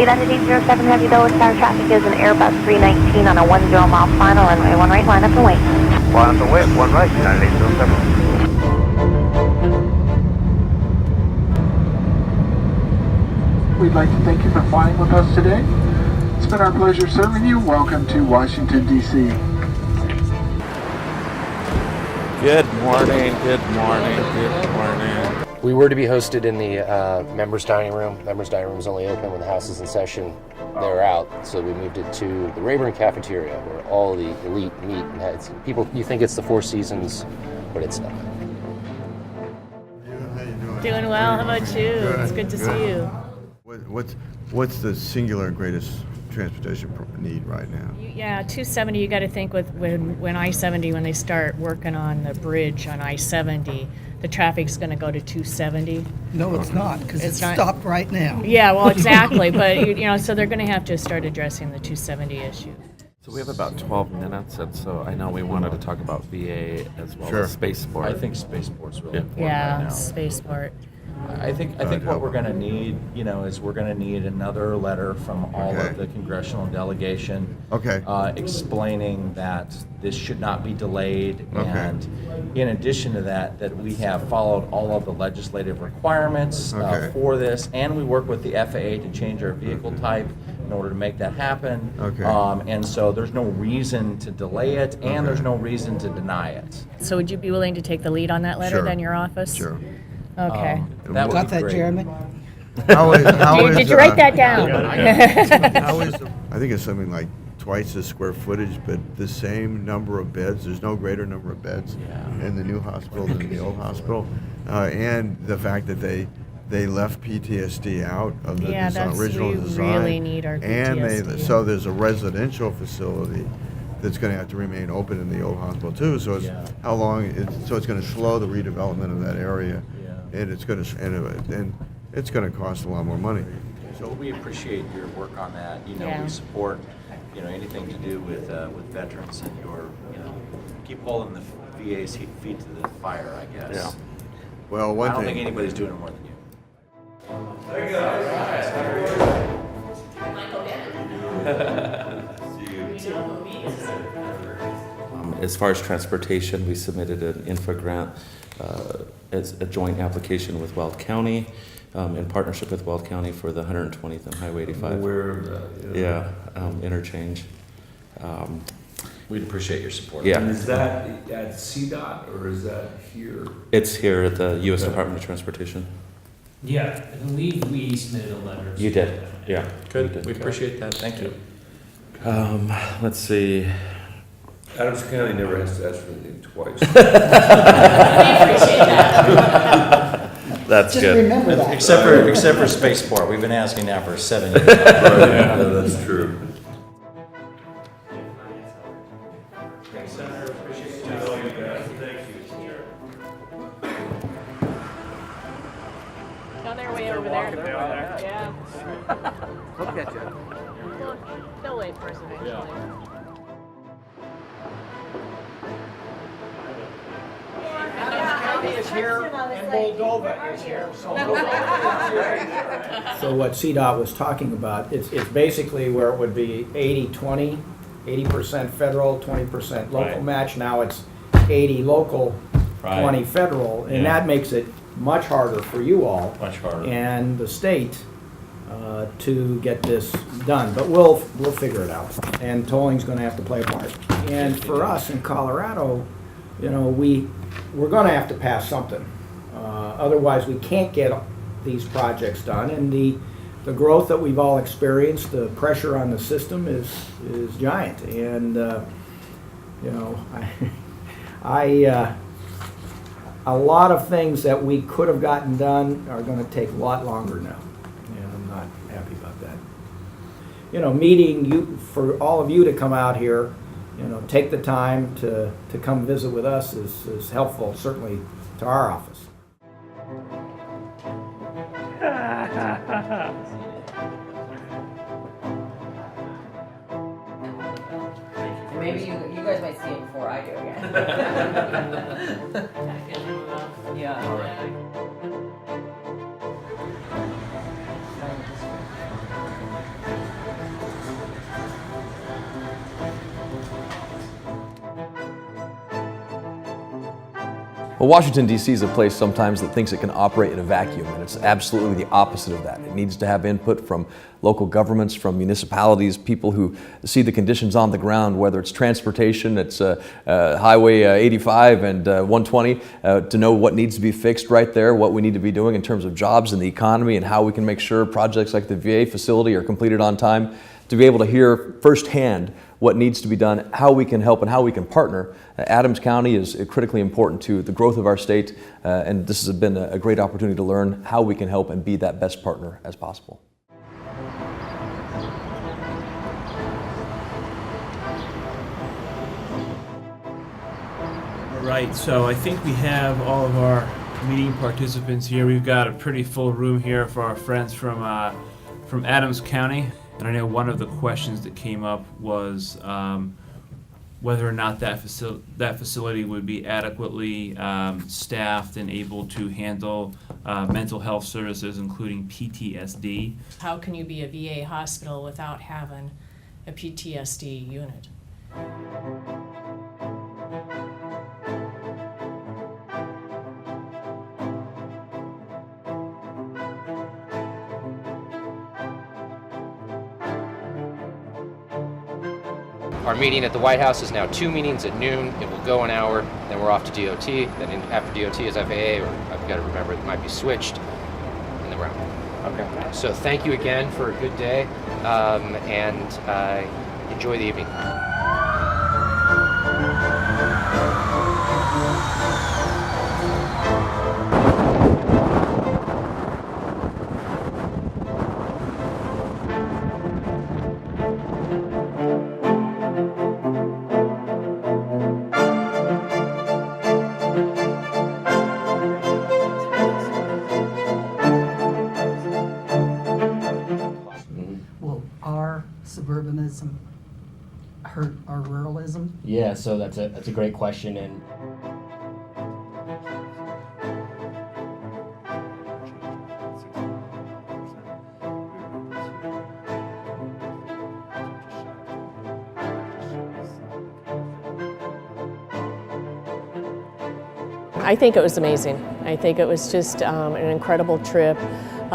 United 807 Heavy Low Star traffic is an Airbus 319 on a 10 mile final runway 1 right, line up and wait. Line up and wait, 1 right, United 807. We'd like to thank you for flying with us today. It's been our pleasure serving you. Welcome to Washington, D.C. Good morning, good morning, good morning. We were to be hosted in the members' dining room. Members' dining room is only open when the house is in session. They're out, so we moved it to the Rayburn Cafeteria, where all the elite meet and heads. People, you think it's the Four Seasons, but it's not. Doing well. How about you? It's good to see you. What's the singular greatest transportation need right now? Yeah, 270. You got to think with when I-70, when they start working on the bridge on I-70, the traffic's going to go to 270. No, it's not, because it's stopped right now. Yeah, well, exactly. But so they're going to have to start addressing the 270 issue. So we have about 12 minutes, and so I know we wanted to talk about VA as well as spaceport. I think spaceport's really important Yeah, right now. spaceport. I think what we're going to need, is we're going to need another letter from all of the congressional delegation, explaining that this should not be delayed, and in addition to that, that we have followed all of the legislative requirements for this, and we work with the FAA to change our vehicle type in order to make that happen. And so there's no reason to delay it, and there's no reason to deny it. So would you be willing to take the lead on that letter, then, your office? Sure. Okay. That Got that, great. Jeremy? Did you write that down? I think it's something like twice the square footage, but the same number of beds. There's no greater number of beds in the new hospital than the old hospital. And the fact that they left PTSD out of the original design. We really need our PTSD. And so there's a residential facility that's going to have to remain open in the old hospital too. So it's how long? So it's going to slow the redevelopment of that area, and it's going to it's going to cost a lot more money. So we appreciate your work on that. We support anything to do with veterans, and your keep holding the VA's feet to the fire, I guess. Yeah. Well, I don't think anybody's doing it more than you. As far as transportation, we submitted an infra grant as a joint application with Weld County, in partnership with Weld County for the 120th and Highway 85. Aware of that. Interchange. We'd appreciate your support. And is that at CDOT or is that here? It's here at the U.S. Department of Transportation. Yeah, I believe we submitted a letter. You did, yeah. Good. We appreciate that. Thank you. Let's see. Adams County never has to ask for anything twice. We appreciate that. That's Just good. remember that. Except for spaceport, we've been asking that for 7 years. Yeah, that's true. Thanks, Senator. Appreciate you. Thank you. No, they're way over there. Yeah. Look at you. They'll wait for us eventually. Is here and Moldova is here. So what CDOT was talking about, it's basically where it would be 80-20, 80% federal, 20% local match. Now it's 80 local, 20 federal, and that makes it much harder for you all and the state to get this done. But we'll figure it out, and tolling's going to have to play a part. And for us in Colorado, we're going to have to pass something. Otherwise, we can't get these projects done. And the growth that we've all experienced, the pressure on the system is giant. And a lot of things that we could have gotten done are going to take a lot longer now. And I'm not happy about that. Meeting you, for all of you to come out here, take the time to come visit with us is helpful, certainly to our office. Maybe you guys might see it before I do again. Yeah. All right. Well, Washington, D.C. is a place sometimes that thinks it can operate in a vacuum, and it's absolutely the opposite of that. It needs to have input from local governments, from municipalities, people who see the conditions on the ground, whether it's transportation, it's Highway 85 and 120, to know what needs to be fixed right there, what we need to be doing in terms of jobs and the economy, and how we can make sure projects like the VA facility are completed on time. To be able to hear firsthand what needs to be done, how we can help, and how we can partner. Adams County is critically important to the growth of our state, and this has been a great opportunity to learn how we can help and be that best partner as possible. All right, so I think we have all of our meeting participants here. We've got a pretty full room here for our friends from Adams County. And I know one of the questions that came up was whether or not that facility would be adequately staffed and able to handle mental health services, including PTSD. How can you be a VA hospital without having a PTSD unit? Our meeting at the White House is now 2 meetings at noon. It will go an hour, then we're off to DOT. Then after DOT is FAA, or I've got to remember it might be switched, and then we're out. Okay. So thank you again for a good day, and enjoy the evening. Suburbanism hurt our ruralism? Yeah, so that's a great question, and I think it was amazing. I think it was just an incredible trip.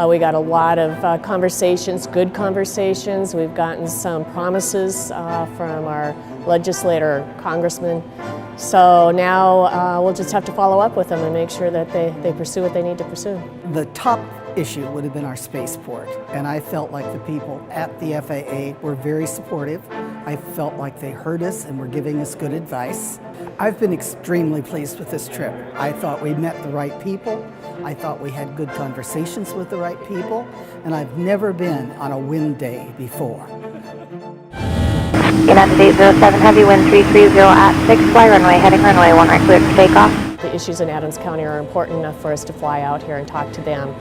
We got a lot of conversations, good conversations. We've gotten some promises from our legislator, congressman. So now we'll just have to follow up with them and make sure that they pursue what they need to pursue. The top issue would have been our spaceport, and I felt like the people at the FAA were very supportive. I felt like they heard us and were giving us good advice. I've been extremely pleased with this trip. I thought we met the right people. I thought we had good conversations with the right people, and I've never been on a wind day before. United 807, heavy wind 330 at 6, fly runway, heading runway 1 right, clear for takeoff. The issues in Adams County are important enough for us to fly out here and talk to them.